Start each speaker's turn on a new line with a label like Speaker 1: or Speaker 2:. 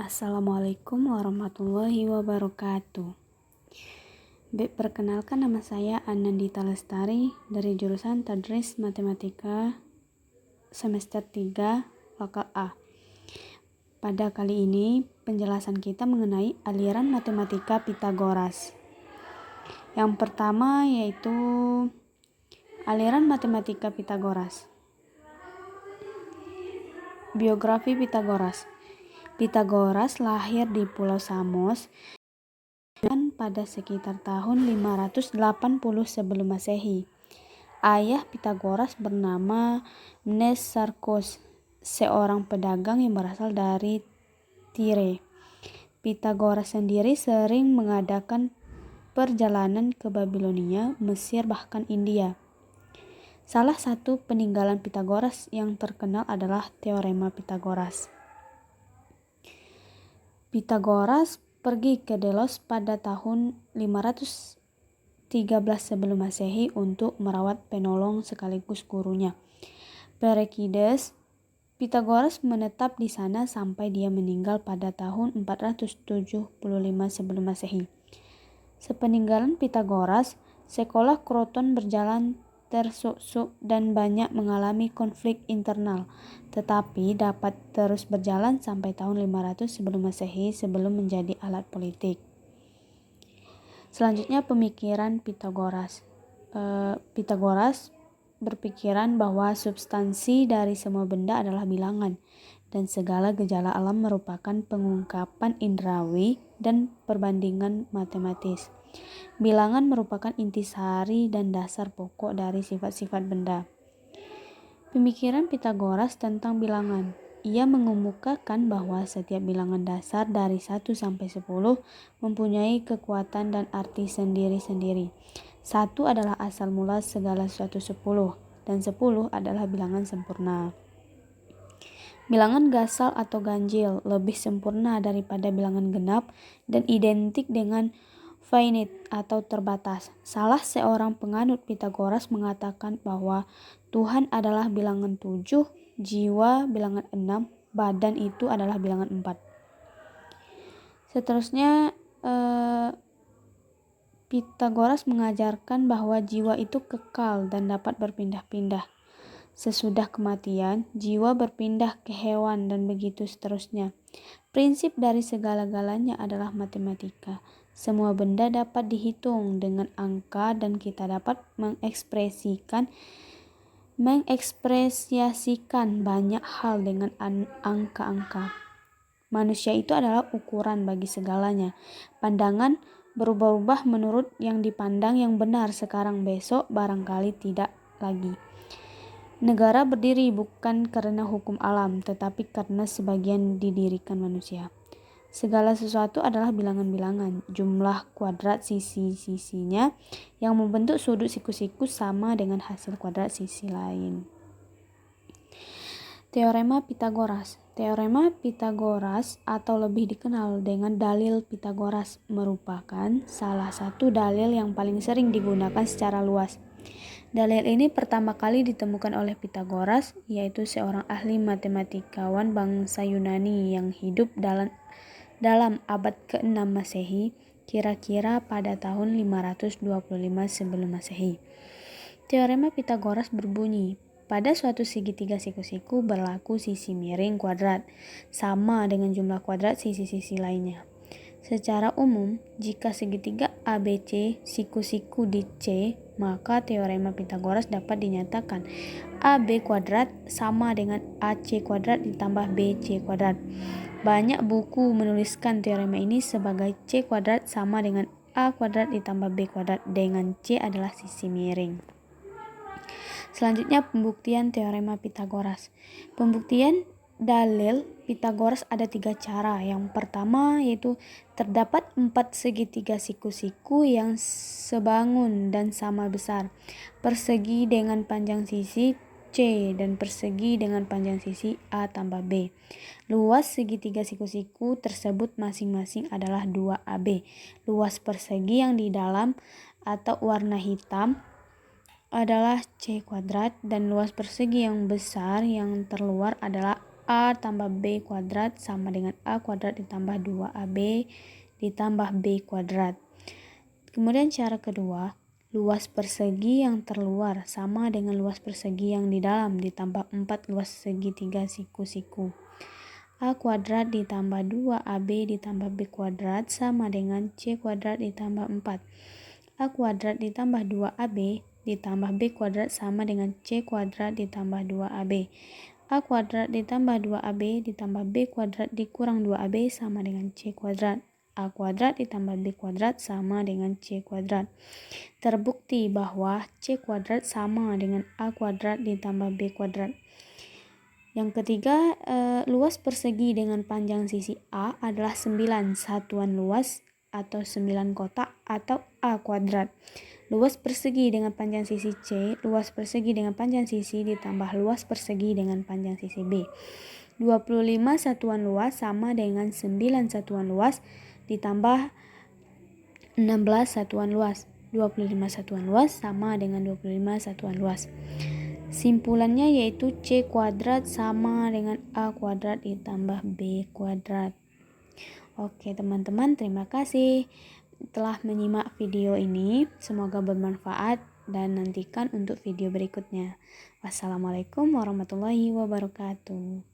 Speaker 1: Assalamualaikum warahmatullahi wabarakatuh. Perkenalkan, nama saya Anandita Lestari dari jurusan Tadris Matematika semester 3 Fakal A. Pada kali ini penjelasan kita mengenai aliran matematika Pitagoras. Yang pertama yaitu aliran matematika Pitagoras. Biografi Pitagoras. Pitagoras lahir di Pulau Samos pada sekitar tahun 580 sebelum Masehi. Ayah Pitagoras bernama Mnesarchos, seorang pedagang yang berasal dari Tyre. Pitagoras sendiri sering mengadakan perjalanan ke Babilonia, Mesir, bahkan India. Salah satu peninggalan Pitagoras yang terkenal adalah Teorema Pitagoras. Pitagoras pergi ke Delos pada tahun 513 sebelum Masehi untuk merawat penolong sekaligus gurunya, Perikides. Pitagoras menetap di sana sampai dia meninggal pada tahun 475 sebelum Masehi. Sepeninggalan Pitagoras, sekolah Kroton berjalan tersuk-suk dan banyak mengalami konflik internal, tetapi dapat terus berjalan sampai tahun 500 sebelum Masehi sebelum menjadi alat politik. Selanjutnya, pemikiran Pitagoras. Pitagoras berpikiran bahwa substansi dari semua benda adalah bilangan, dan segala gejala alam merupakan pengungkapan indrawi dan perbandingan matematis. Bilangan merupakan intisari dan dasar pokok dari sifat-sifat benda. Pemikiran Pitagoras tentang bilangan. Ia mengemukakan bahwa setiap bilangan dasar dari 1 sampai 10 mempunyai kekuatan dan arti sendiri-sendiri. 1 adalah asal mula segala sesuatu 10, dan 10 adalah bilangan sempurna. Bilangan gasal atau ganjil lebih sempurna daripada bilangan genap dan identik dengan finite atau terbatas. Salah seorang penganut Pitagoras mengatakan bahwa Tuhan adalah bilangan 7, jiwa bilangan 6, badan itu adalah bilangan 4. Seterusnya, Pitagoras mengajarkan bahwa jiwa itu kekal dan dapat berpindah-pindah. Sesudah kematian, jiwa berpindah ke hewan dan begitu seterusnya. Prinsip dari segala-galanya adalah matematika. Semua benda dapat dihitung dengan angka dan kita dapat mengekspresiasikan banyak hal dengan angka-angka. Manusia itu adalah ukuran bagi segalanya. Pandangan berubah-ubah menurut yang dipandang yang benar sekarang, besok barangkali tidak lagi. Negara berdiri bukan karena hukum alam, tetapi karena sebagian didirikan manusia. Segala sesuatu adalah bilangan-bilangan. Jumlah kuadrat sisi-sisinya yang membentuk sudut siku-siku sama dengan hasil kuadrat sisi lain. Teorema Pitagoras. Teorema Pitagoras atau lebih dikenal dengan dalil Pitagoras merupakan salah satu dalil yang paling sering digunakan secara luas. Dalil ini pertama kali ditemukan oleh Pitagoras, yaitu seorang ahli matematikawan bangsa Yunani yang hidup dalam abad ke-6 Masehi, kira-kira pada tahun 525 sebelum Masehi. Teorema Pitagoras berbunyi, pada suatu segitiga siku-siku berlaku sisi miring kuadrat sama dengan jumlah kuadrat sisi-sisi lainnya. Secara umum, jika segitiga ABC siku-siku di C, maka teorema Pitagoras dapat dinyatakan AB kuadrat sama dengan AC kuadrat ditambah BC kuadrat. Banyak buku menuliskan teorema ini sebagai C kuadrat sama dengan A kuadrat ditambah B kuadrat, dengan C adalah sisi miring. Selanjutnya, pembuktian teorema Pitagoras. Pembuktian dalil Pitagoras ada 3 cara. Yang pertama yaitu terdapat 4 segitiga siku-siku yang sebangun dan sama besar, persegi dengan panjang sisi C dan persegi dengan panjang sisi A tambah B. Luas segitiga siku-siku tersebut masing-masing adalah 2 AB. Luas persegi yang di dalam atau warna hitam adalah C kuadrat dan luas persegi yang besar yang terluar adalah A tambah B kuadrat sama dengan A kuadrat ditambah 2AB ditambah B kuadrat. Kemudian cara kedua, luas persegi yang terluar sama dengan luas persegi yang di dalam ditambah 4 luas segitiga siku-siku. A kuadrat ditambah 2AB ditambah B kuadrat sama dengan C kuadrat ditambah 4. A kuadrat ditambah 2AB ditambah B kuadrat sama dengan C kuadrat ditambah 2AB. A kuadrat ditambah 2AB ditambah B kuadrat dikurang 2AB sama dengan C kuadrat. A kuadrat ditambah B kuadrat sama dengan C kuadrat. Terbukti bahwa C kuadrat sama dengan A kuadrat ditambah B kuadrat. Yang ketiga, luas persegi dengan panjang sisi A adalah 9 satuan luas atau 9 kotak atau A kuadrat. Luas persegi dengan panjang sisi C, luas persegi dengan panjang sisi ditambah luas persegi dengan panjang sisi B. 25 satuan luas sama dengan 9 satuan luas ditambah 16 satuan luas. 25 satuan luas sama dengan 25 satuan luas. Simpulannya yaitu C kuadrat sama dengan A kuadrat ditambah B kuadrat. Oke teman-teman, terima kasih telah menyimak video ini. Semoga bermanfaat dan nantikan untuk video berikutnya. Wassalamualaikum warahmatullahi wabarakatuh.